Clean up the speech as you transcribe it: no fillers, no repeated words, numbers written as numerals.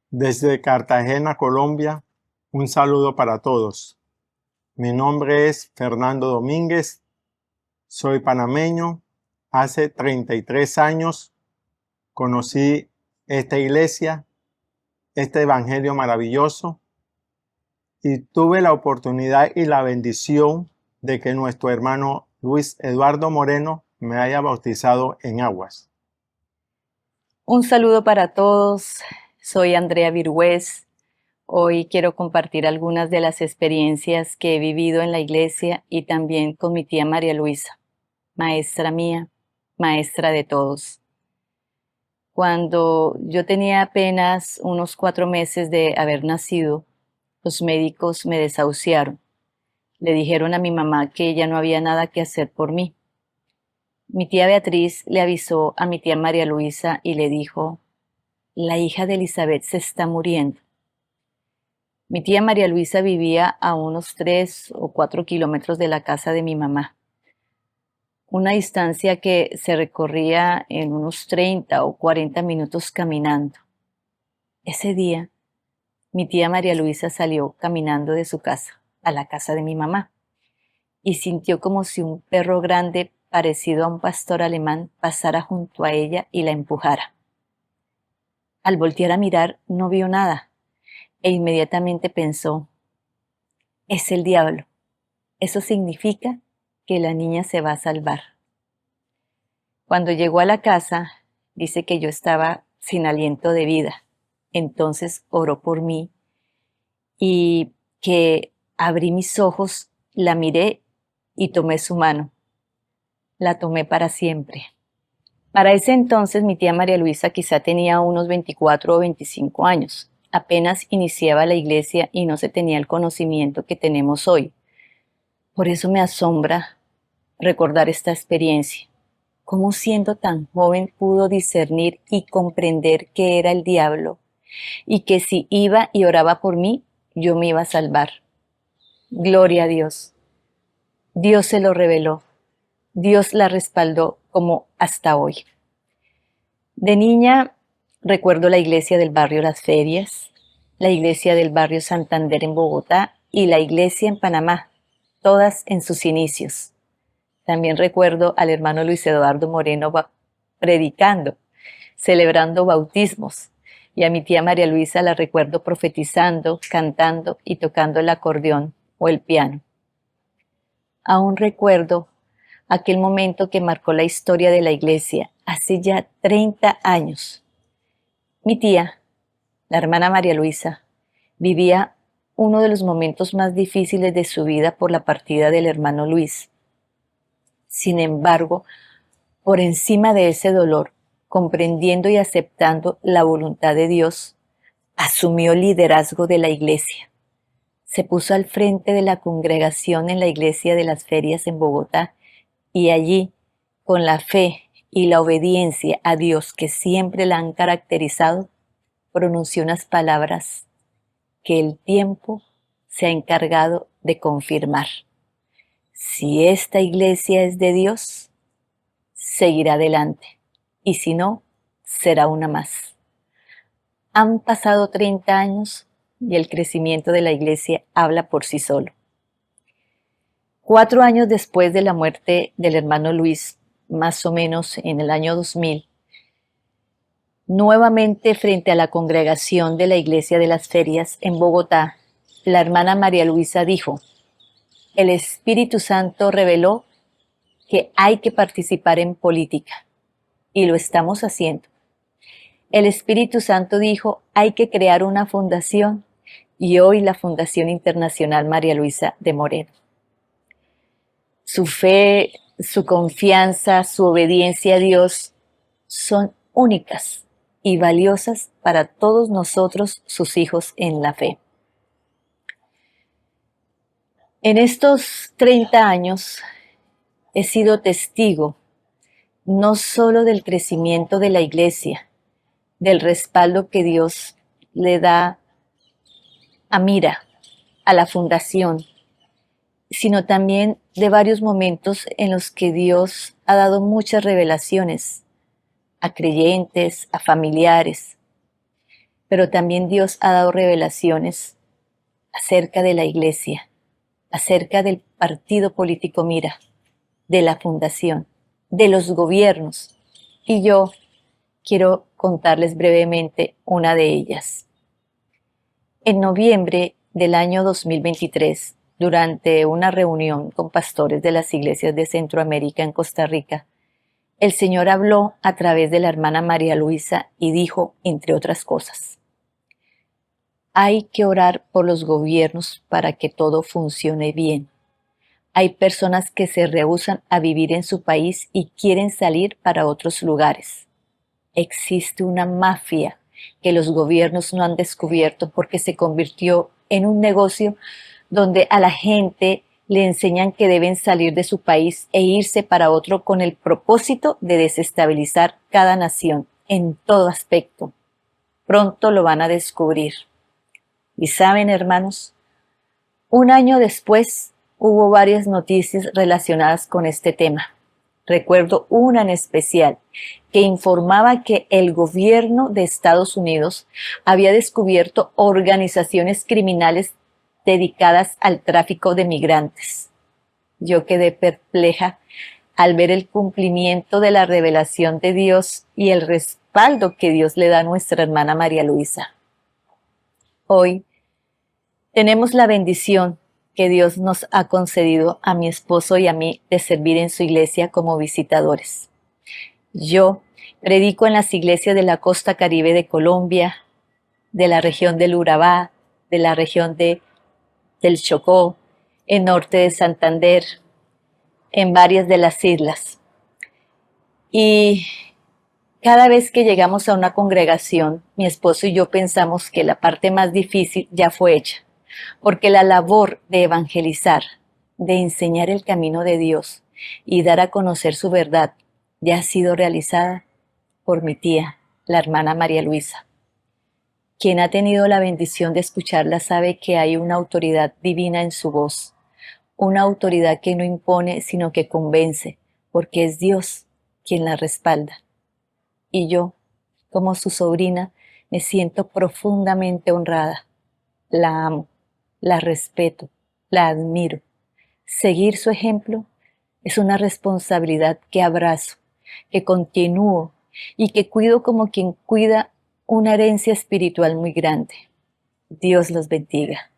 Desde Cartagena, Colombia, un saludo para todos. Mi nombre es Fernando Domínguez, soy panameño. Hace 33 años conocí esta iglesia, este evangelio maravilloso, y tuve la oportunidad y la bendición de que nuestro hermano Luis Eduardo Moreno me haya bautizado en aguas. Un saludo para todos, soy Andrea Virgüez. Hoy quiero compartir algunas de las experiencias que he vivido en la iglesia y también con mi tía María Luisa, maestra mía, maestra de todos. Cuando yo tenía apenas unos 4 meses de haber nacido, los médicos me desahuciaron. Le dijeron a mi mamá que ya no había nada que hacer por mí. Mi tía Beatriz le avisó a mi tía María Luisa y le dijo: la hija de Elizabeth se está muriendo. Mi tía María Luisa vivía a unos 3 o 4 kilómetros de la casa de mi mamá, una distancia que se recorría en unos 30 o 40 minutos caminando. Ese día, mi tía María Luisa salió caminando de su casa a la casa de mi mamá y sintió como si un perro grande parecido a un pastor alemán pasara junto a ella y la empujara. Al voltear a mirar, no vio nada e inmediatamente pensó: es el diablo. Eso significa que la niña se va a salvar. Cuando llegó a la casa, dice que yo estaba sin aliento de vida. Entonces oró por mí y que abrí mis ojos, la miré y tomé su mano. La tomé para siempre. Para ese entonces mi tía María Luisa quizá tenía unos 24 o 25 años. Apenas iniciaba la iglesia y no se tenía el conocimiento que tenemos hoy. Por eso me asombra recordar esta experiencia. ¿Cómo siendo tan joven pudo discernir y comprender que era el diablo y que si iba y oraba por mí, yo me iba a salvar? Gloria a Dios. Dios se lo reveló. Dios la respaldó como hasta hoy. De niña recuerdo la iglesia del barrio Las Ferias, la iglesia del barrio Santander en Bogotá y la iglesia en Panamá, todas en sus inicios. También recuerdo al hermano Luis Eduardo Moreno predicando, celebrando bautismos, y a mi tía María Luisa la recuerdo profetizando, cantando y tocando el acordeón o el piano. Aún recuerdo aquel momento que marcó la historia de la iglesia, hace ya 30 años. Mi tía, la hermana María Luisa, vivía uno de los momentos más difíciles de su vida por la partida del hermano Luis. Sin embargo, por encima de ese dolor, comprendiendo y aceptando la voluntad de Dios, asumió el liderazgo de la iglesia. Se puso al frente de la congregación en la iglesia de Las Ferias en Bogotá y allí, con la fe y la obediencia a Dios que siempre la han caracterizado, pronunció unas palabras que el tiempo se ha encargado de confirmar. Si esta iglesia es de Dios, seguirá adelante, y si no, será una más. Han pasado 30 años y el crecimiento de la iglesia habla por sí solo. 4 años después de la muerte del hermano Luis, más o menos en el año 2000, nuevamente frente a la congregación de la iglesia de Las Ferias en Bogotá, la hermana María Luisa dijo: el Espíritu Santo reveló que hay que participar en política y lo estamos haciendo. El Espíritu Santo dijo: hay que crear una fundación, y hoy la Fundación Internacional María Luisa de Moreno. Su fe, su confianza, su obediencia a Dios son únicas y valiosas para todos nosotros, sus hijos en la fe. En estos 30 años he sido testigo no solo del crecimiento de la iglesia, del respaldo que Dios le da a Mira, a la fundación, sino también de varios momentos en los que Dios ha dado muchas revelaciones a creyentes, a familiares. pero también Dios ha dado revelaciones acerca de la iglesia, acerca del partido político Mira, de la fundación, de los gobiernos. Y yo quiero contarles brevemente una de ellas. En noviembre del año 2023, durante una reunión con pastores de las iglesias de Centroamérica en Costa Rica, el Señor habló a través de la hermana María Luisa y dijo, entre otras cosas, hay que orar por los gobiernos para que todo funcione bien. Hay personas que se rehúsan a vivir en su país y quieren salir para otros lugares. Existe una mafia que los gobiernos no han descubierto porque se convirtió en un negocio donde a la gente le enseñan que deben salir de su país e irse para otro con el propósito de desestabilizar cada nación en todo aspecto. Pronto lo van a descubrir. Y saben, hermanos, un año después hubo varias noticias relacionadas con este tema. Recuerdo una en especial que informaba que el gobierno de Estados Unidos había descubierto organizaciones criminales dedicadas al tráfico de migrantes. Yo quedé perpleja al ver el cumplimiento de la revelación de Dios y el respaldo que Dios le da a nuestra hermana María Luisa. Hoy tenemos la bendición que Dios nos ha concedido a mi esposo y a mí de servir en su iglesia como visitadores. Yo predico en las iglesias de la costa caribe de Colombia, de la región del Urabá, de la región del Chocó, en norte de Santander, en varias de las islas. Y cada vez que llegamos a una congregación, mi esposo y yo pensamos que la parte más difícil ya fue hecha, porque la labor de evangelizar, de enseñar el camino de Dios y dar a conocer su verdad ya ha sido realizada por mi tía, la hermana María Luisa. Quien ha tenido la bendición de escucharla sabe que hay una autoridad divina en su voz, una autoridad que no impone sino que convence, porque es Dios quien la respalda. Y yo, como su sobrina, me siento profundamente honrada. La amo, la respeto, la admiro. Seguir su ejemplo es una responsabilidad que abrazo, que continúo y que cuido como quien cuida una herencia espiritual muy grande. Dios los bendiga.